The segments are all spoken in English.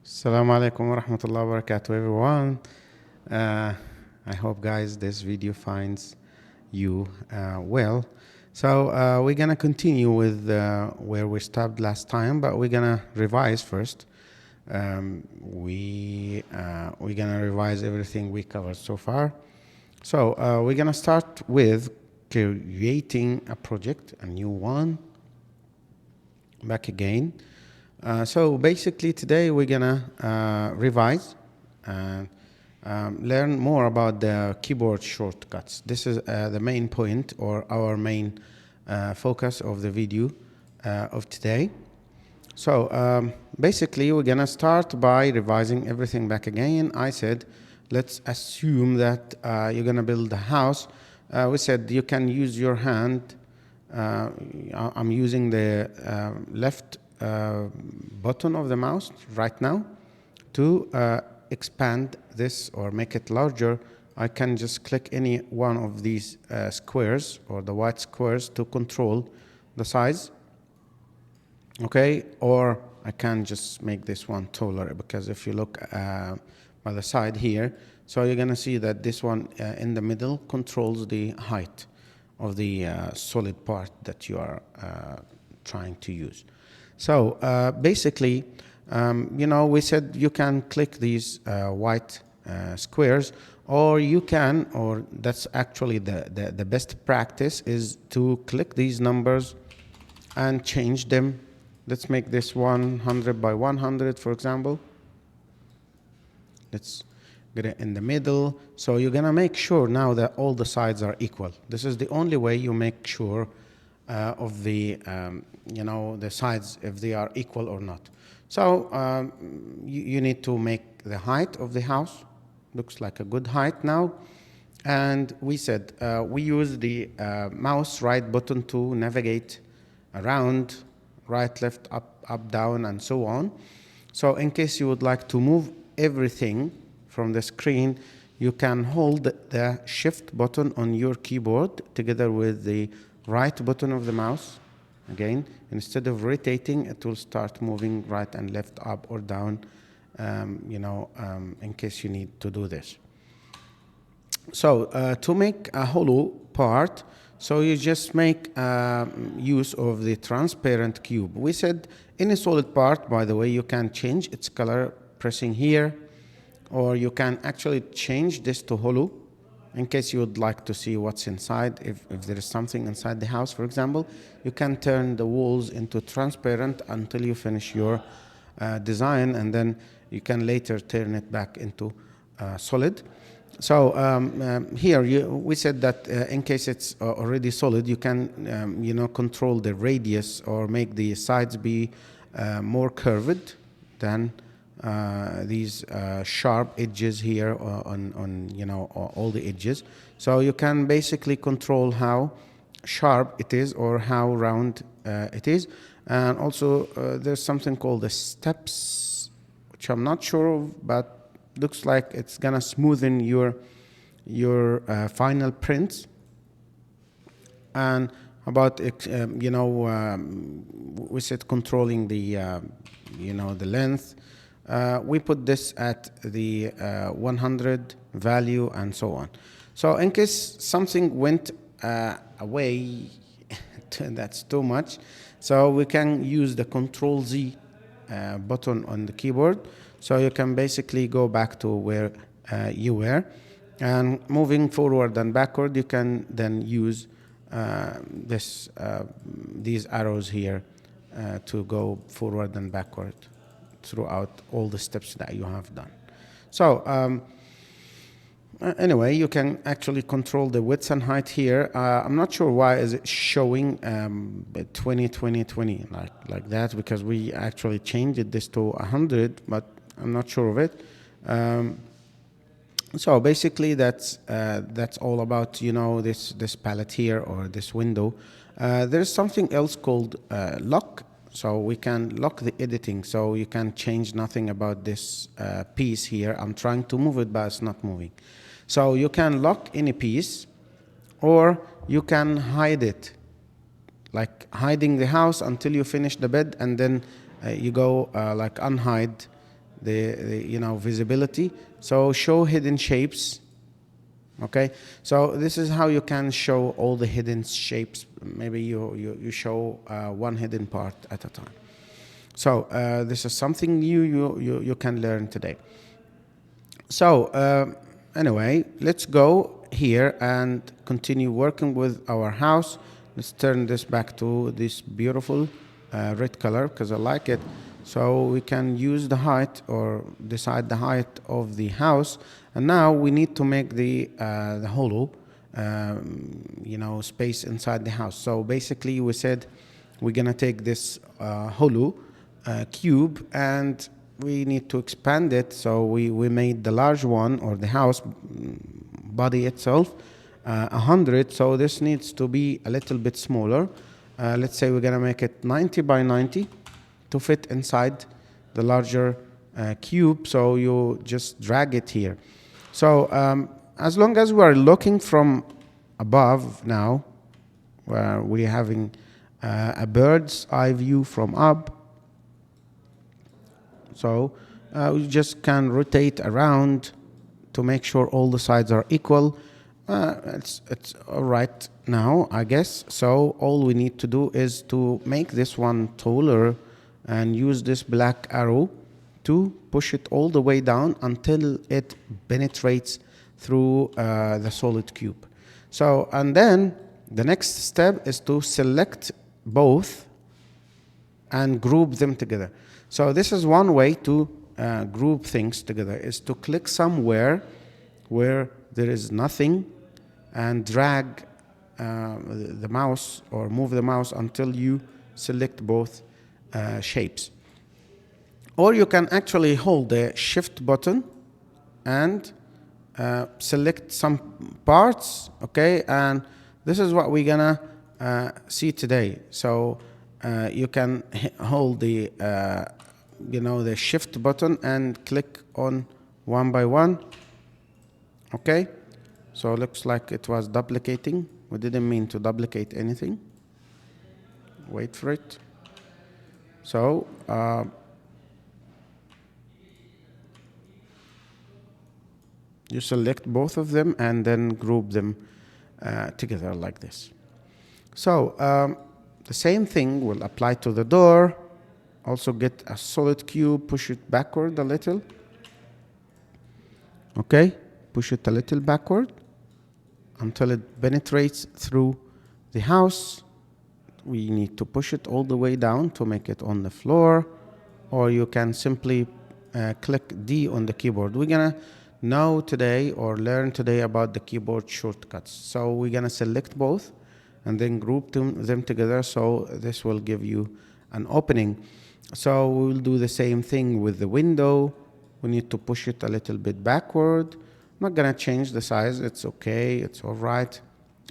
Assalamu alaikum wa rahmatullahi wa barakatuh, everyone. I hope, guys, this video finds you well. So we're gonna continue with where we stopped last time, but we're gonna revise first. We're gonna revise everything we covered so far. So we're gonna start with creating a project, a new one. Back again. So basically today we're gonna revise and learn more about the keyboard shortcuts. This is the main point, or our main focus of the video of today. So basically we're gonna start by revising everything back again. I said let's assume that you're gonna build a house. We said you can use your hand. I'm using the left button of the mouse right now to expand this or make it larger. I can just click any one of these squares, or the white squares, to control the size. Okay, or I can just make this one taller, because if you look by the side here, so you're gonna see that this one in the middle controls the height of the solid part that you are trying to use. So basically, we said you can click these white squares, or you can, or that's actually the best practice, is to click these numbers and change them. Let's make this 100 by 100, for example. Let's get it in the middle. So you're gonna make sure now that all the sides are equal. This is the only way you make sure of the the sides, if they are equal or not. So you need to make the height of the house. Looks like a good height now. And we said we use the mouse right button to navigate around, right, left, up, down, and so on. So in case you would like to move everything from the screen, you can hold the shift button on your keyboard together with the right button of the mouse. Again, instead of rotating, it will start moving right and left, up or down, in case you need to do this. So to make a hollow part, so you just make use of the transparent cube. We said any solid part, by the way, you can change its color pressing here, or you can actually change this to hollow in case you would like to see what's inside. If there is something inside the house, for example, you can turn the walls into transparent until you finish your design, and then you can later turn it back into solid. So here we said that in case it's already solid, you can control the radius or make the sides be more curved than these sharp edges here on all the edges. So you can basically control how sharp it is or how round it is. And also there's something called the steps, which I'm not sure of, but looks like it's gonna smoothen your final prints. And about we said controlling the the length. We put this at the 100 value and so on. So in case something went away, that's too much. So we can use the Control Z button on the keyboard. So you can basically go back to where you were. And moving forward and backward, you can then use these arrows here to go forward and backward throughout all the steps that you have done. So anyway, you can actually control the width and height here. I'm not sure why is it showing 20 20 20 like that, because we actually changed this to 100, but I'm not sure of it. So basically that's all about this palette here, or this window. There's something else called lock. So we can lock the editing, so you can change nothing about this piece here. I'm trying to move it, but it's not moving. So you can lock any piece, or you can hide it, like hiding the house until you finish the bed, and then you go like unhide the visibility. So show hidden shapes. Okay, so this is how you can show all the hidden shapes. Maybe you show one hidden part at a time. So this is something new you can learn today. So anyway, let's go here and continue working with our house. Let's turn this back to this beautiful red color because I like it. So we can use the height or decide the height of the house. And now we need to make the hollow, space inside the house. So basically we said we're gonna take this hollow cube and we need to expand it. So we made the large one, or the house body itself, 100. So this needs to be a little bit smaller. Let's say we're gonna make it 90 by 90 to fit inside the larger cube. So you just drag it here. So as long as we're looking from above now, where we're having a bird's eye view from up, so we just can rotate around to make sure all the sides are equal. It's all right now, I guess. So all we need to do is to make this one taller and use this black arrow to push it all the way down until it penetrates through the solid cube. So, and then the next step is to select both and group them together. So this is one way to group things together, is to click somewhere where there is nothing and drag the mouse or move the mouse until you select both shapes. Or you can actually hold the shift button and select some parts, okay? And this is what we're gonna see today. So you can hold the the shift button and click on one by one. Okay, so it looks like it was duplicating. We didn't mean to duplicate anything. Wait for it. So you select both of them and then group them together like this. So the same thing will apply to the door. Also get a solid cube, push it backward a little. Okay, push it a little backward until it penetrates through the house. We need to push it all the way down to make it on the floor, or you can simply click D on the keyboard. We're gonna know today or learn today about the keyboard shortcuts. So we're gonna select both and then group them together, so this will give you an opening. So we will do the same thing with the window. We need to push it a little bit backward. I'm not gonna change the size, it's okay, it's all right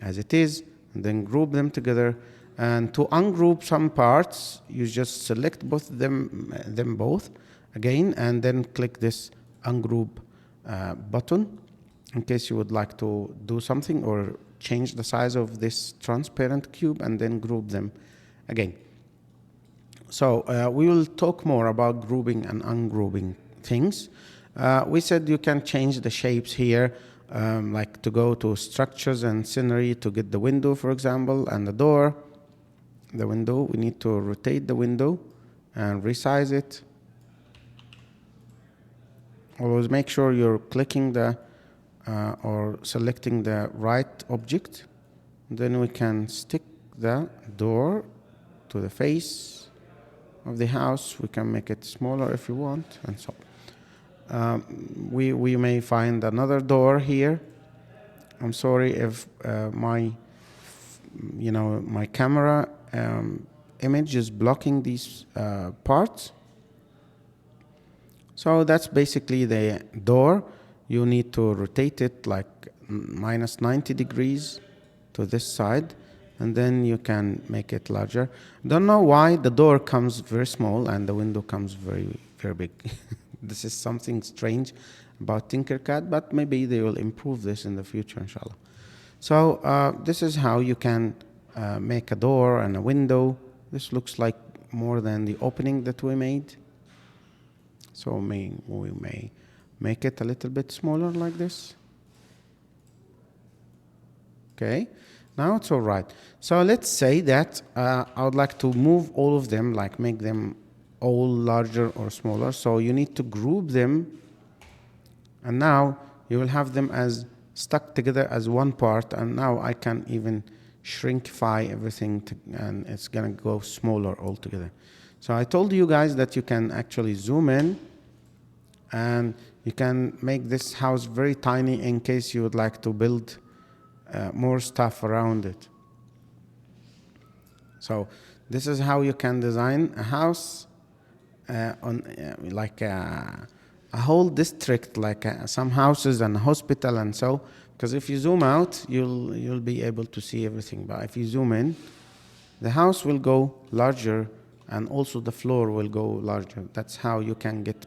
as it is, and then group them together. And to ungroup some parts, you just select both them both again, and then click this ungroup button in case you would like to do something or change the size of this transparent cube, and then group them again. So we will talk more about grouping and ungrouping things. We said you can change the shapes here, like to go to structures and scenery to get the window, for example, and the door. The window, we need to rotate the window and resize it. Always make sure you're clicking the or selecting the right object. Then we can stick the door to the face of the house. We can make it smaller if you want, and so we may find another door here. I'm sorry if my camera image is blocking these parts. So that's basically the door. You need to rotate it like minus 90 degrees to this side, and then you can make it larger. Don't know why the door comes very small and the window comes very, very big. This is something strange about Tinkercad, but maybe they will improve this in the future, inshallah. So this is how you can make a door and a window. This looks like more than the opening that we made. So we may make it a little bit smaller like this. Okay, now it's all right. So let's say that I would like to move all of them, like make them all larger or smaller. So you need to group them, and now you will have them as stuck together as one part, and now I can even shrinkify everything and it's gonna go smaller altogether. So I told you guys that you can actually zoom in and you can make this house very tiny in case you would like to build more stuff around it. So this is how you can design a house on like a whole district, like some houses and a hospital and so. Because if you zoom out, you'll be able to see everything. But if you zoom in, the house will go larger, and also the floor will go larger. That's how you can get,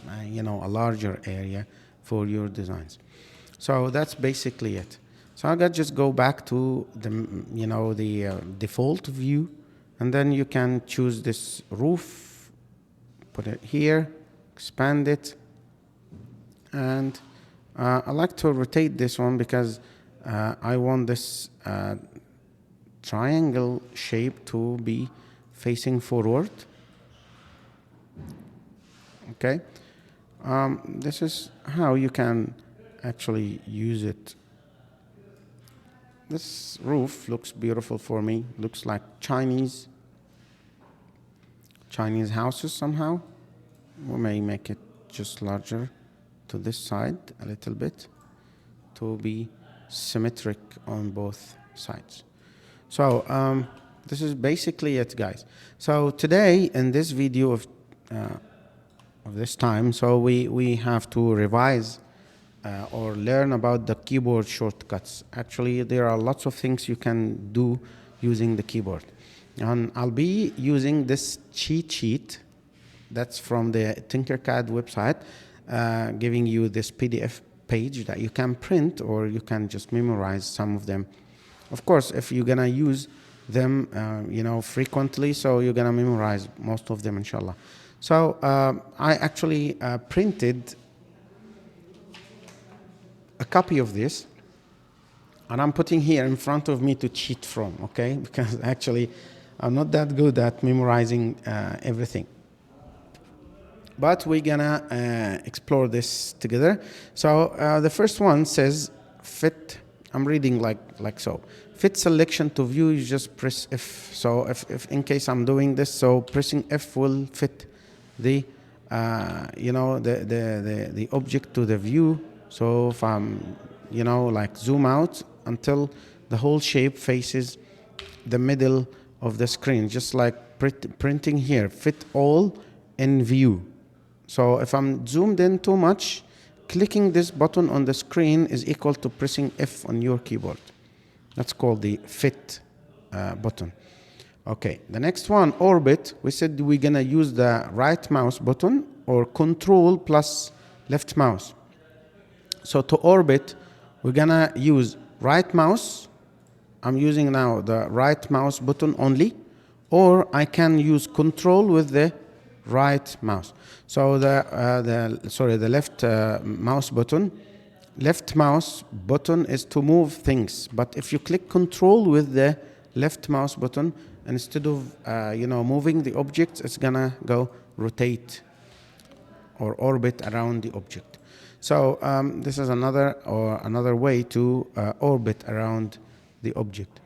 a larger area for your designs. So that's basically it. So I gotta just go back to the default view, and then you can choose this roof, put it here, expand it, and I like to rotate this one because I want this triangle shape to be facing forward. Okay, this is how you can actually use it. This roof looks beautiful for me. Looks like Chinese houses somehow. We may make it just larger to this side a little bit to be symmetric on both sides. So this is basically it, guys. So today in this video of this time, so we have to revise or learn about the keyboard shortcuts. Actually, there are lots of things you can do using the keyboard. And I'll be using this cheat sheet that's from the Tinkercad website, giving you this PDF page that you can print or you can just memorize some of them. Of course, if you're gonna use them, frequently, so you're gonna memorize most of them, inshallah. So I actually printed a copy of this, and I'm putting here in front of me to cheat from, okay? Because actually, I'm not that good at memorizing everything. But we're gonna explore this together. So the first one says fit. I'm reading like so. Fit selection to view, you just press F. So if in case I'm doing this, so pressing F will fit the the object to the view. So if I'm like zoom out until the whole shape faces the middle of the screen, just like printing here, fit all in view. So if I'm zoomed in too much, clicking this button on the screen is equal to pressing F on your keyboard. That's called the fit button. Okay, the next one, orbit. We said we're gonna use the right mouse button or control plus left mouse. So to orbit, we're gonna use right mouse. I'm using now the right mouse button only, or I can use control with the right mouse. So the left mouse button. Left mouse button is to move things, but if you click control with the left mouse button, instead of moving the objects, it's gonna go rotate or orbit around the object. So this is another way to orbit around the object.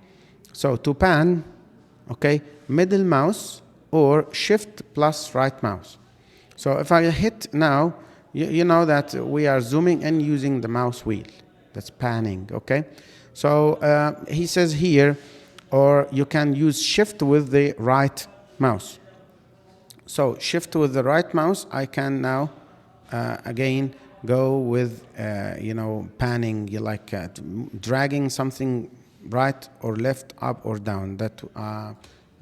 So to pan, okay, middle mouse or shift plus right mouse. So if I hit now, you know that we are zooming in using the mouse wheel. That's panning, okay? So he says here, or you can use shift with the right mouse. So shift with the right mouse, I can now again go with panning, like dragging something right or left, up or down. That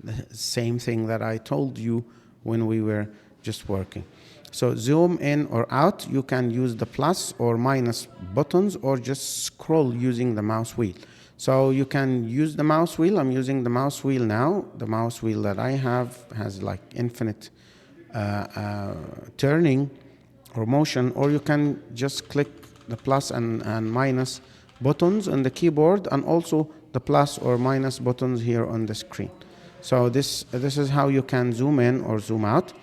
the same thing that I told you when we were just working. So zoom in or out, you can use the plus or minus buttons or just scroll using the mouse wheel. So you can use the mouse wheel. I'm using the mouse wheel now. The mouse wheel that I have has like infinite turning or motion, or you can just click the plus and minus buttons on the keyboard, and also the plus or minus buttons here on the screen. So this is how you can zoom in or zoom out.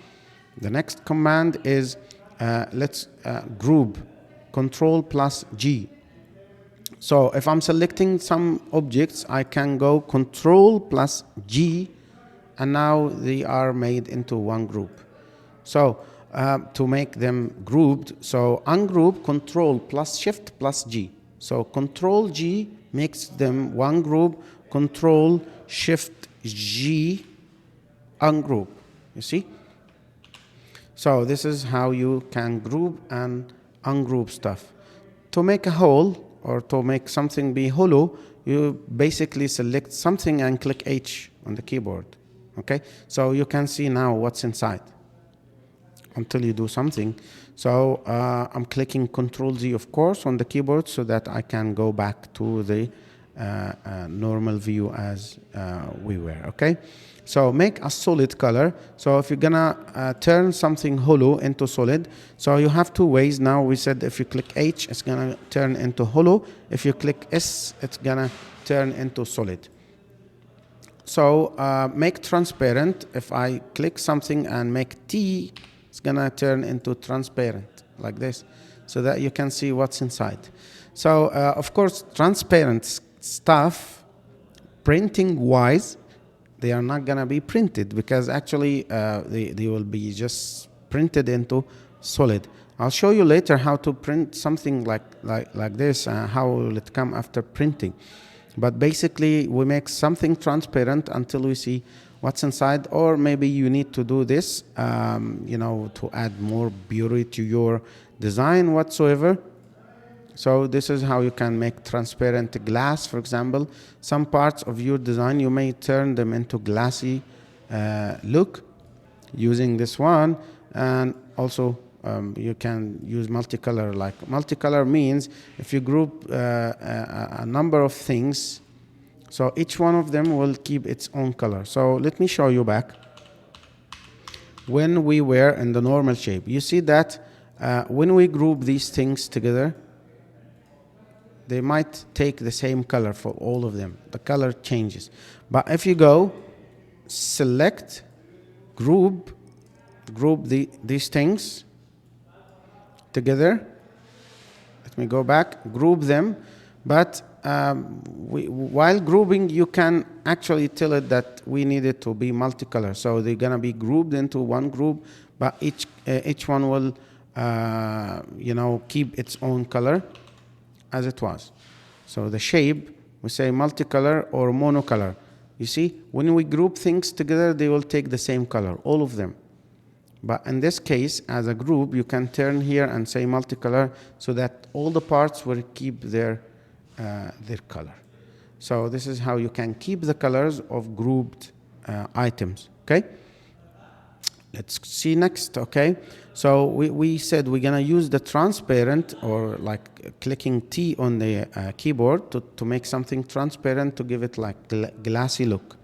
The next command is let's group, Control plus G. So if I'm selecting some objects, I can go Control plus G, and now they are made into one group. So to make them grouped, so ungroup, Control plus Shift plus G. So Control G makes them one group, Control Shift G ungroup. You see? So this is how you can group and ungroup stuff. To make a whole, or to make something be hollow, you basically select something and click H on the keyboard. Okay? So you can see now what's inside until you do something. So I'm clicking Control Z, of course, on the keyboard so that I can go back to the normal view as we were. Okay? So make a solid color. So if you're gonna turn something hollow into solid, so you have two ways. Now we said if you click H, it's gonna turn into hollow. If you click S, it's gonna turn into solid. So make transparent. If I click something and make T, it's gonna turn into transparent like this, so that you can see what's inside. So of course, transparent stuff, printing wise, they are not gonna be printed, because actually they will be just printed into solid. I'll show you later how to print something like this, how will it come after printing. But basically we make something transparent until we see what's inside, or maybe you need to do this, you know, to add more beauty to your design whatsoever. So this is how you can make transparent glass, for example. Some parts of your design, you may turn them into glassy look using this one. And also you can use multicolor. Like multicolor means if you group a number of things, so each one of them will keep its own color. So let me show you back. When we were in the normal shape, you see that when we group these things together, they might take the same color for all of them. The color changes. But if you go select, group these things together. Let me go back, group them. But while grouping, you can actually tell it that we need it to be multicolor. So they're gonna be grouped into one group, but each one will, you know, keep its own color as it was. So the shape, we say multicolor or monocolor. You see, when we group things together, they will take the same color, all of them. But in this case, as a group, you can turn here and say multicolor, so that all the parts will keep their color. So this is how you can keep the colors of grouped items. Okay. Let's see next. Okay. So we said we're gonna use the transparent, or like clicking T on the keyboard to make something transparent, to give it like glassy look.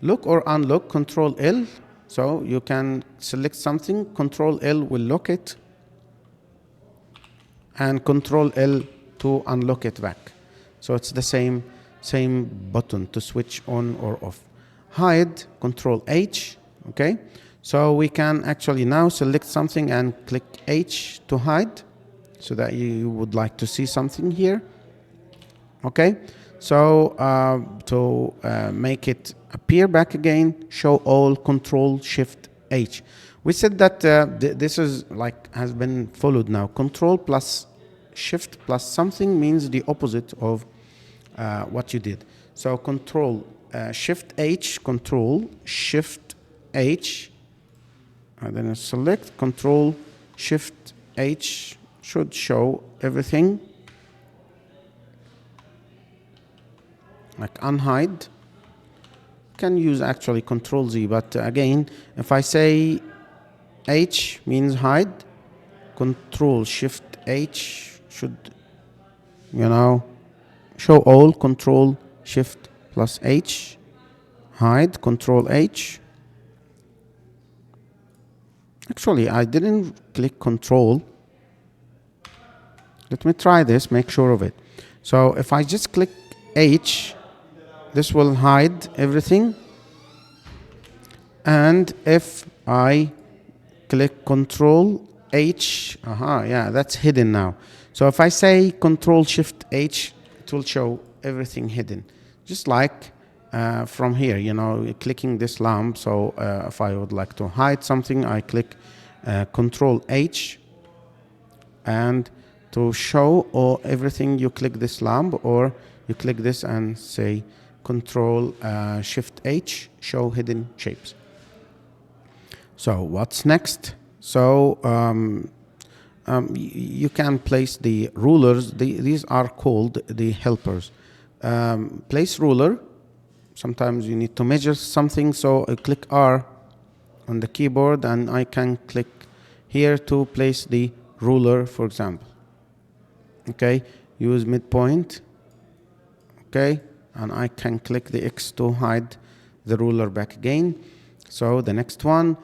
Look or unlock, Control L. So you can select something, Control L will lock it, and Control L to unlock it back. So it's the same button to switch on or off. Hide, Control H. Okay. So we can actually now select something and click H to hide, so that you would like to see something here. Okay. So to make it appear back again, show all, Control Shift H. We said that this is like has been followed now. Control plus Shift plus something means the opposite of what you did. So Control Shift H, Control Shift H, and then select Control Shift H, should show everything. Like unhide. Can use actually Control Z, but again, if I say H means hide, Control Shift H should, you know, show all, Control Shift plus H, hide, Control H. Actually, I didn't click control. Let me try this, make sure of it. So if I just click H, this will hide everything. And if I click Control H, yeah, that's hidden now. So if I say Control Shift H, it will show everything hidden. Just like from here, you know, clicking this lamp. So if I would like to hide something, I click Control H, and to show or everything, you click this lamp, or you click this and say Control Shift H, show hidden shapes. So what's next? So you can place the rulers. These are called the helpers. Place ruler. Sometimes you need to measure something, so I click R on the keyboard, and I can click here to place the ruler, for example. Okay, use midpoint. Okay, and I can click the X to hide the ruler back again. So the next one,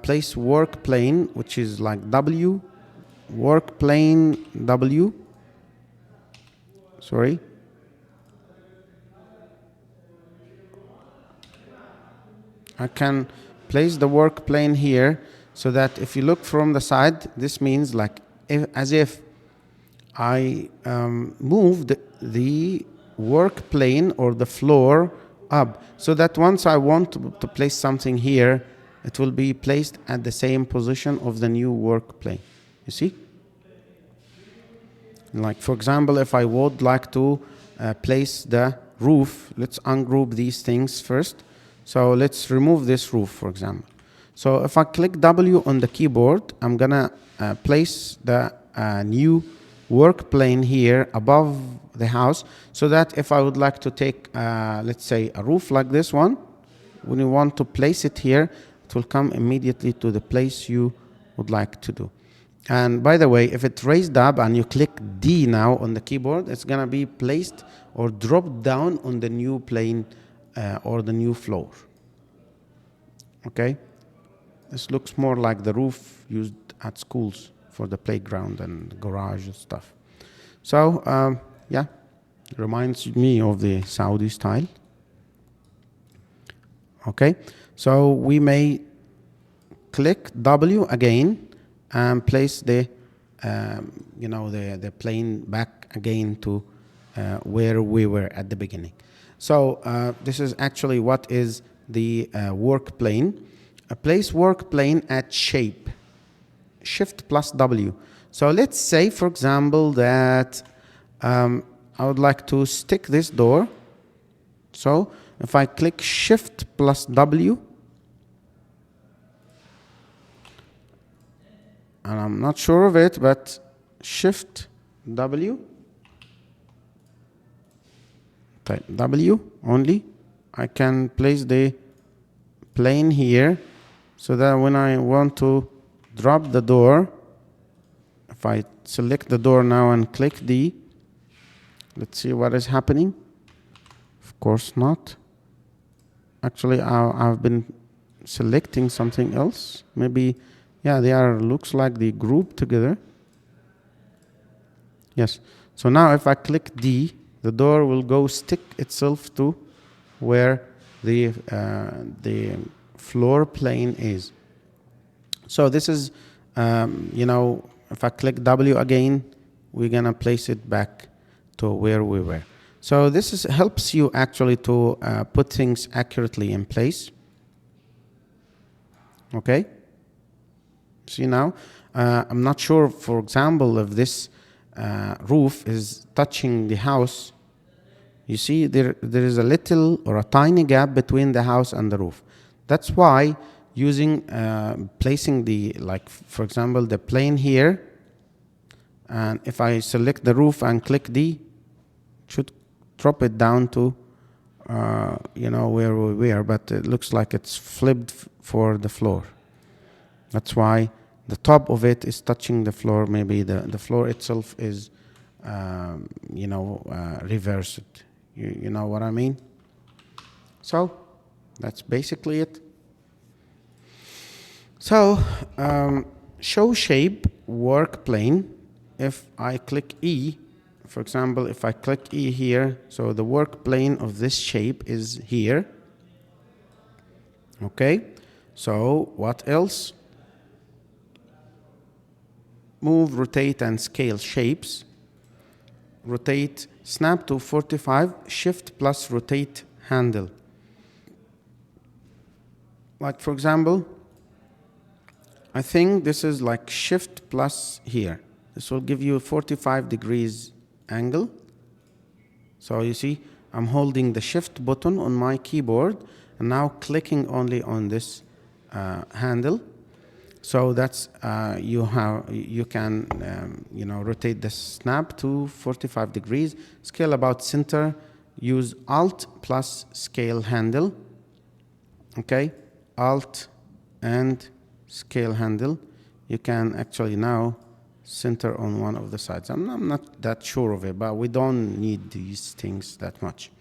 place work plane, which is like W, work plane W. Sorry. I can place the work plane here, so that if you look from the side, this means like as if I moved the work plane or the floor up, so that once I want to place something here, it will be placed at the same position of the new work plane. You see? Like, for example, if I would like to place the roof, let's ungroup these things first. So let's remove this roof, for example. So if I click W on the keyboard, I'm gonna place the new work plane here above the house, so that if I would like to take, let's say, a roof like this one, when you want to place it here, it will come immediately to the place you would like to do. And by the way, if it's raised up and you click D now on the keyboard, it's gonna be placed or dropped down on the new plane or the new floor. Okay, this looks more like the roof used at schools for the playground and garage and stuff. So yeah, reminds me of the Saudi style. Okay, so we may click W again and place the the plane back again to where we were at the beginning. So this is actually what is the work plane. Place work plane at shape, Shift plus W. So let's say, for example, that I would like to stick this door. So if I click Shift plus W, and I'm not sure of it, but Shift W, type W only, I can place the plane here, so that when I want to drop the door, if I select the door now and click D, let's see what is happening. Of course not. Actually, I've been selecting something else. Maybe, yeah, they are, looks like they group together. Yes. So now if I click D, the door will go stick itself to where the floor plane is. So this is, if I click W again, we're gonna place it back to where we were. So this helps you actually to put things accurately in place. Okay. See now, I'm not sure, for example, if this roof is touching the house. You see, there is a little or a tiny gap between the house and the roof. That's why using placing the, like, for example, the plane here, and if I select the roof and click D, it should drop it down to where we were, but it looks like it's flipped for the floor. That's why the top of it is touching the floor. Maybe the floor itself is reversed. You know what I mean? So that's basically it. So show shape work plane. If I click E, for example, if I click E here, so the work plane of this shape is here. Okay, so what else? Move, rotate, and scale shapes. Rotate, snap to 45, shift plus rotate handle. Like for example, I think this is like shift plus here. This will give you a 45 degrees angle. So you see, I'm holding the shift button on my keyboard and now clicking only on this handle. So that's you can rotate the snap to 45 degrees, scale about center, use Alt plus scale handle. Okay, Alt and scale handle. You can actually now center on one of the sides. I'm not that sure of it, but we don't need these things that much.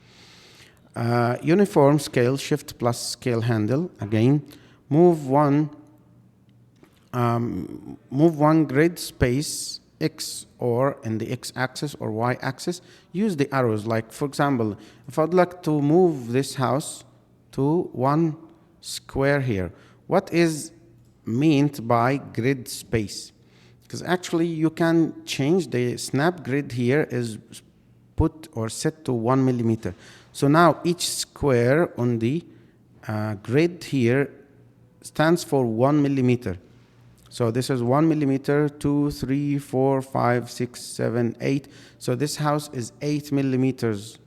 Uniform scale, shift plus scale handle. Again, move one grid space X or in the X axis or Y axis. Use the arrows. Like for example, if I'd like to move this house to one square here, what is meant by grid space? Because actually you can change the snap grid here is put or set to 1 millimeter. So now each square on the grid here stands for 1 millimeter. So this is 1 millimeter, 2, 3, 4, 5, 6, 7, 8. So this house is 8 millimeters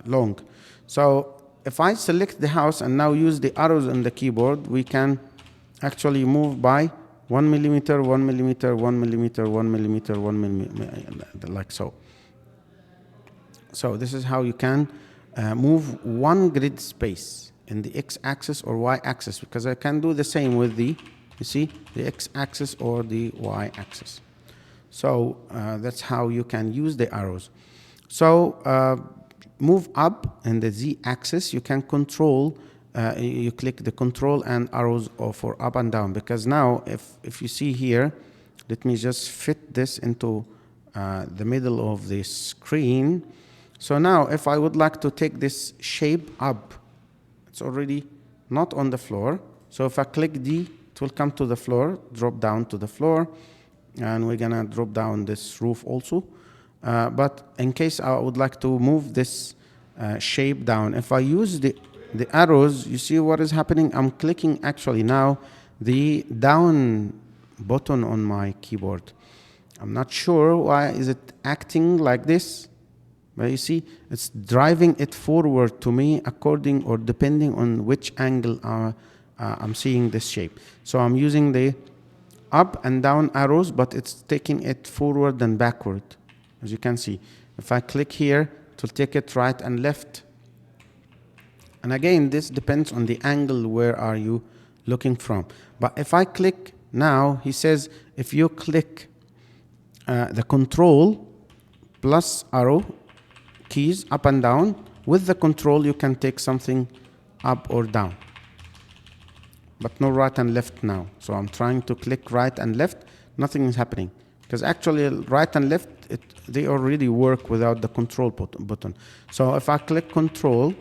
long. So if I select the house and now use the arrows on the keyboard, we can actually move by 1 millimeter, 1 millimeter, 1 millimeter, 1 millimeter, 1 millimeter, like so. So this is how you can move one grid space in the X axis or Y axis, because I can do the same with the, you see, the X axis or the Y axis. So that's how you can use the arrows. So move up in the Z axis, you can control, you click the control and arrows for up and down, because now if you see here, let me just fit this into the middle of the screen. So now if I would like to take this shape up, it's already not on the floor. So if I click D, it will come to the floor, drop down to the floor, and we're gonna drop down this roof also. But in case I would like to move this shape down, if I use the arrows, you see what is happening? I'm clicking actually now the down button on my keyboard. I'm not sure why is it acting like this, but you see it's driving it forward to me according or depending on which angle I'm seeing this shape. So I'm using the up and down arrows, but it's taking it forward and backward, as you can see. If I click here, it will take it right and left. And again, this depends on the angle where are you looking from. But if I click now, he says if you click the control plus arrow keys up and down, with the control you can take something up or down, but no right and left now. So I'm trying to click right and left, nothing is happening, because actually right and left, they already work without the control button. So if I click control,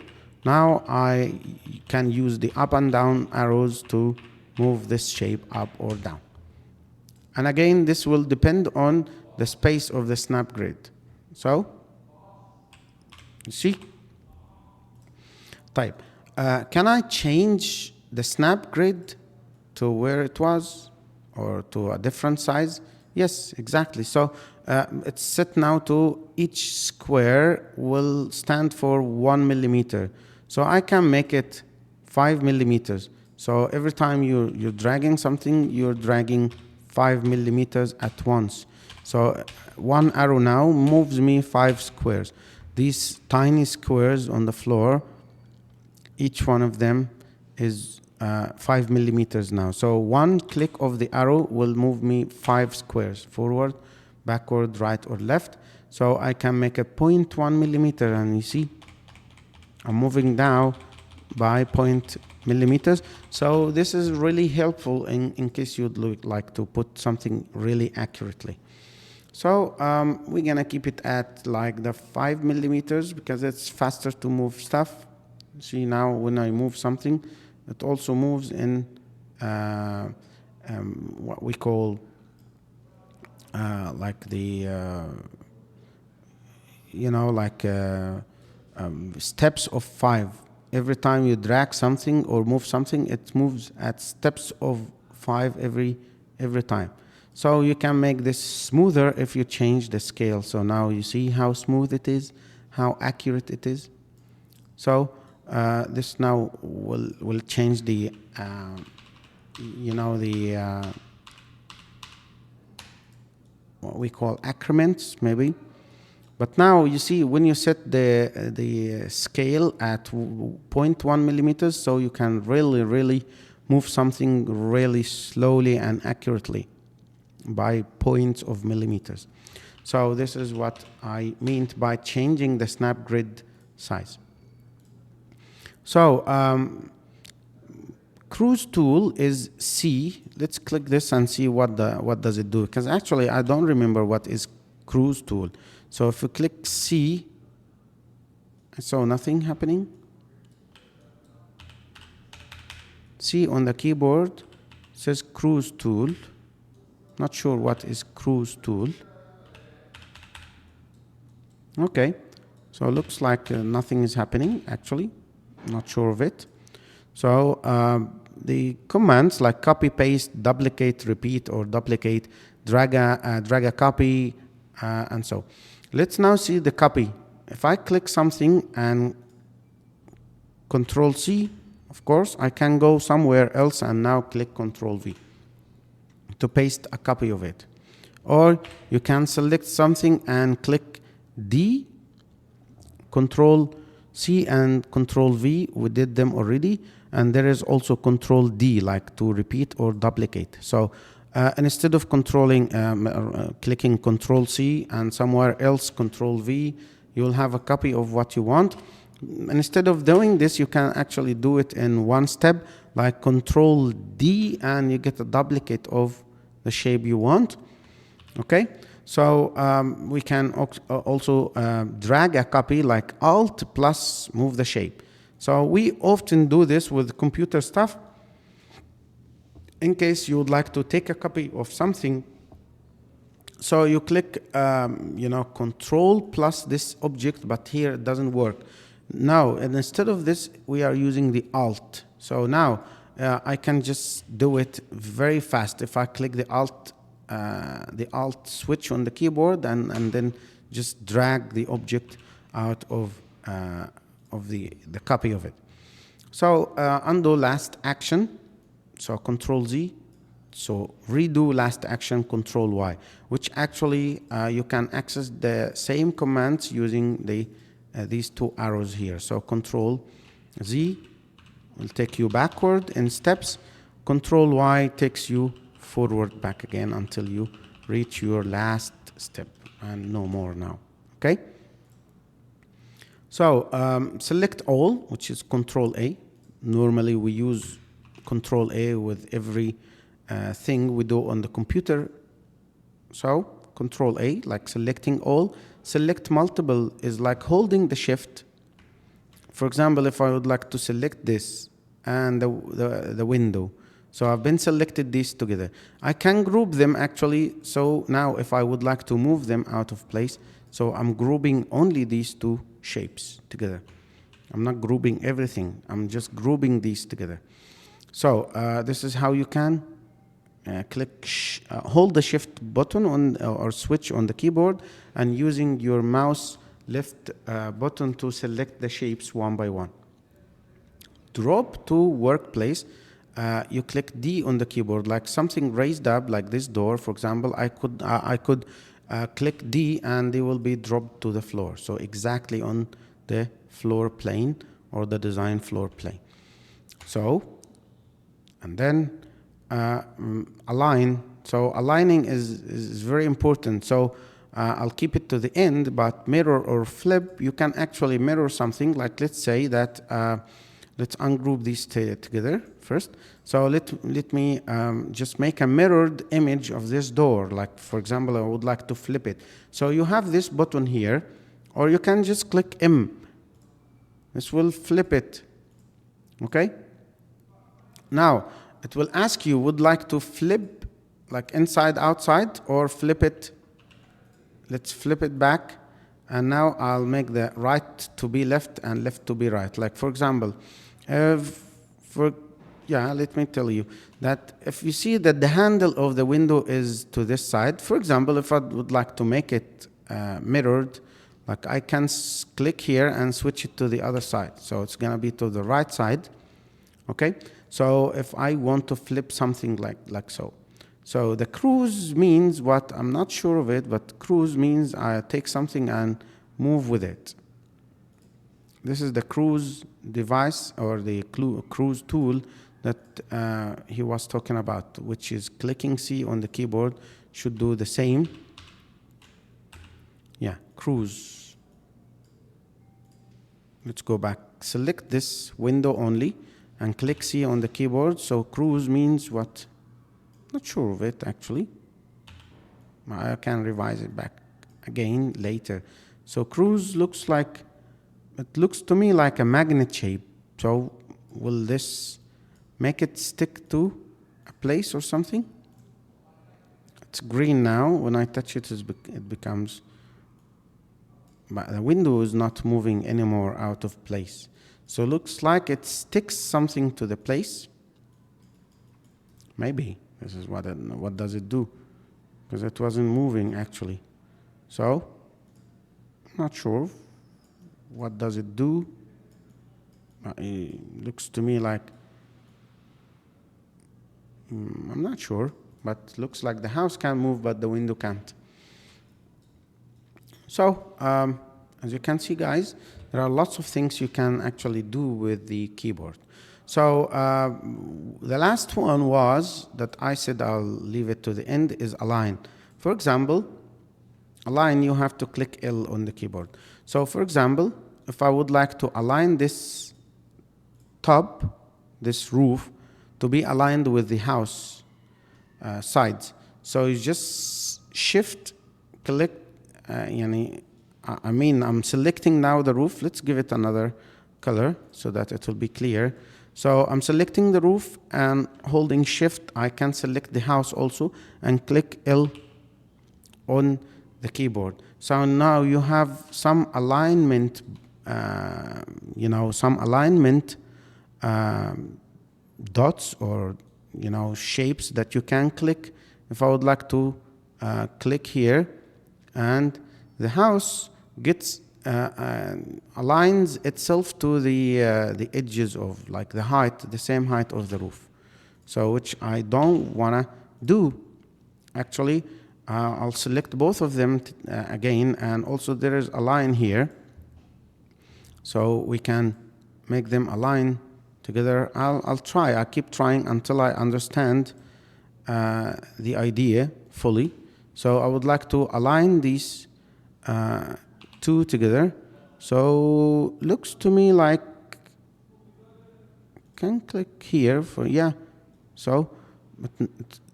now I can use the up and down arrows to move this shape up or down. And again, this will depend on the space of the snap grid. So, you see? Type. Can I change the snap grid to where it was or to a different size? Yes, exactly. So it's set now to each square will stand for 1 millimeter. So I can make it 5 millimeters. So every time you're dragging something, you're dragging 5 millimeters at once. So one arrow now moves me 5 squares. These tiny squares on the floor, each one of them is 5 millimeters now. So one click of the arrow will move me 5 squares, forward, backward, right, or left. So I can make a 0.1 millimeter, and you see, I'm moving now by millimeters. So this is really helpful in case you'd like to put something really accurately. So we're gonna keep it at like the 5 millimeters because it's faster to move stuff. See, now when I move something, it also moves in what we call like the like steps of 5. Every time you drag something or move something, it moves at steps of 5 every time. So you can make this smoother if you change the scale. So now you see how smooth it is, how accurate it is. So this now will change the what we call accrements maybe. But now you see when you set the scale at 0.1 millimeters, so you can really move something really slowly and accurately by points of millimeters. So this is what I meant by changing the snap grid size. So cruise tool is C. Let's click this and see what does it do, because actually I don't remember what is cruise tool. So if you click C, I saw nothing happening. C on the keyboard says cruise tool. Not sure what is cruise tool. Okay, so it looks like nothing is happening actually. Not sure of it. So the commands like copy, paste, duplicate, repeat, or duplicate, drag a copy, and so. Let's now see the copy. If I click something and Control C, of course, I can go somewhere else and now click Control V to paste a copy of it. Or you can select something and click D, Control C and Control V. We did them already. And there is also Control D, like to repeat or duplicate. So instead of clicking Control C and somewhere else Control V, you will have a copy of what you want. And instead of doing this, you can actually do it in one step, like Control D, and you get a duplicate of the shape you want. Okay, so we can also drag a copy like Alt plus move the shape. So we often do this with computer stuff. In case you would like to take a copy of something, so you click Control plus this object, but here it doesn't work. Now, and instead of this, we are using the Alt. So now I can just do it very fast. If I click the Alt switch on the keyboard and then just drag the object out of the copy of it. So undo last action, so Control Z. So redo last action, Control Y, which actually you can access the same commands using these two arrows here. So Control Z will take you backward in steps. Control Y takes you forward back again until you reach your last step and no more now. Okay. So select all, which is Control A. Normally we use Control A with every thing we do on the computer. So Control A, like selecting all. Select multiple is like holding the shift. For example, if I would like to select this and the window. So I've been selected these together. I can group them actually. So now if I would like to move them out of place, so I'm grouping only these two shapes together. I'm not grouping everything. I'm just grouping these together. So this is how you can hold the shift button on or switch on the keyboard and using your mouse left button to select the shapes one by one. Drop to workplace. You click D on the keyboard, like something raised up, like this door, for example. I could click D and they will be dropped to the floor. So exactly on the floor plane or the design floor plane. So, and then align. So aligning is very important. So I'll keep it to the end, but mirror or flip, you can actually mirror something. Like let's say that let's ungroup these together first. So let me just make a mirrored image of this door. Like, for example, I would like to flip it. So you have this button here, or you can just click M. This will flip it. Okay? Now, it will ask you, would like to flip like inside, outside, or flip it? Let's flip it back. And now I'll make the right to be left and left to be right. Like, for example, let me tell you that if you see that the handle of the window is to this side, for example, if I would like to make it mirrored, like I can click here and switch it to the other side. So it's going to be to the right side. Okay? So if I want to flip something like so. So the cruise means what? I'm not sure of it, but cruise means I take something and move with it. This is the cruise device or the cruise tool that he was talking about, which is clicking C on the keyboard should do the same. Yeah, cruise. Let's go back. Select this window only and click C on the keyboard. So cruise means what? Not sure of it actually. I can revise it back again later. So cruise looks like, it looks to me like a magnet shape. So will this make it stick to a place or something? It's green now. When I touch it, it becomes, but the window is not moving anymore out of place. So looks like it sticks something to the place. Maybe. This is what does it do? Because it wasn't moving actually. So, not sure. What does it do? It looks to me like, I'm not sure, but looks like the house can move, but the window can't. So, as you can see, guys, there are lots of things you can actually do with the keyboard. So the last one was that I said I'll leave it to the end is align. For example, align, you have to click L on the keyboard. So for example, if I would like to align this top, this roof, to be aligned with the house sides. So you just shift, click, I'm selecting now the roof. Let's give it another color so that it will be clear. So I'm selecting the roof and holding shift. I can select the house also and click L on the keyboard. So now you have some alignment, dots or, shapes that you can click. If I would like to click here, and the house gets aligns itself to the edges of like the height, the same height of the roof. So which I don't wanna do. Actually, I'll select both of them again, and also there is a line here. So we can make them align together. I'll try. I keep trying until I understand the idea fully. So I would like to align these two together. So looks to me like, can click here for, yeah. So but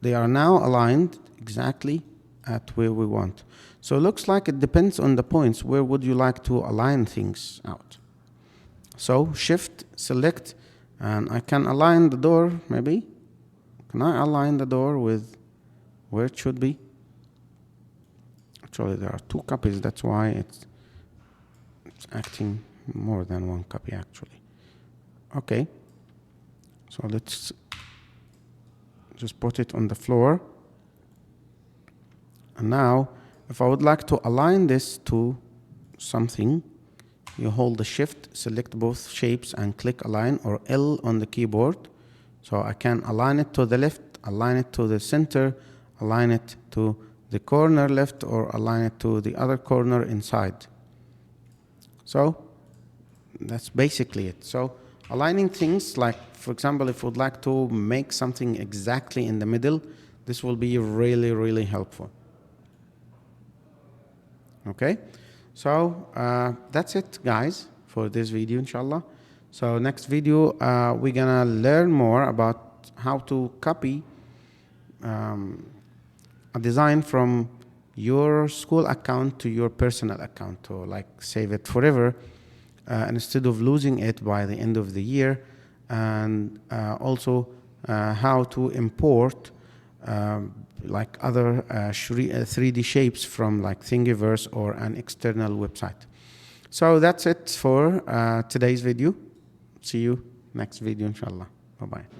they are now aligned exactly at where we want. So it looks like it depends on the points. Where would you like to align things out? So shift, select, and I can align the door maybe. Can I align the door with where it should be? Actually, there are two copies. That's why it's acting more than one copy actually. Okay. So let's just put it on the floor. And now, if I would like to align this to something, you hold the shift, select both shapes and click align or L on the keyboard. So I can align it to the left, align it to the center, align it to the corner left, or align it to the other corner inside. So that's basically it. So aligning things, like for example, if you would like to make something exactly in the middle, this will be really, really helpful. Okay, so that's it, guys, for this video, inshallah. So next video, we're gonna learn more about how to copy a design from your school account to your personal account, to like save it forever, instead of losing it by the end of the year, and also how to import like other 3D shapes from like Thingiverse or an external website. So that's it for today's video. See you next video, inshallah. Bye bye.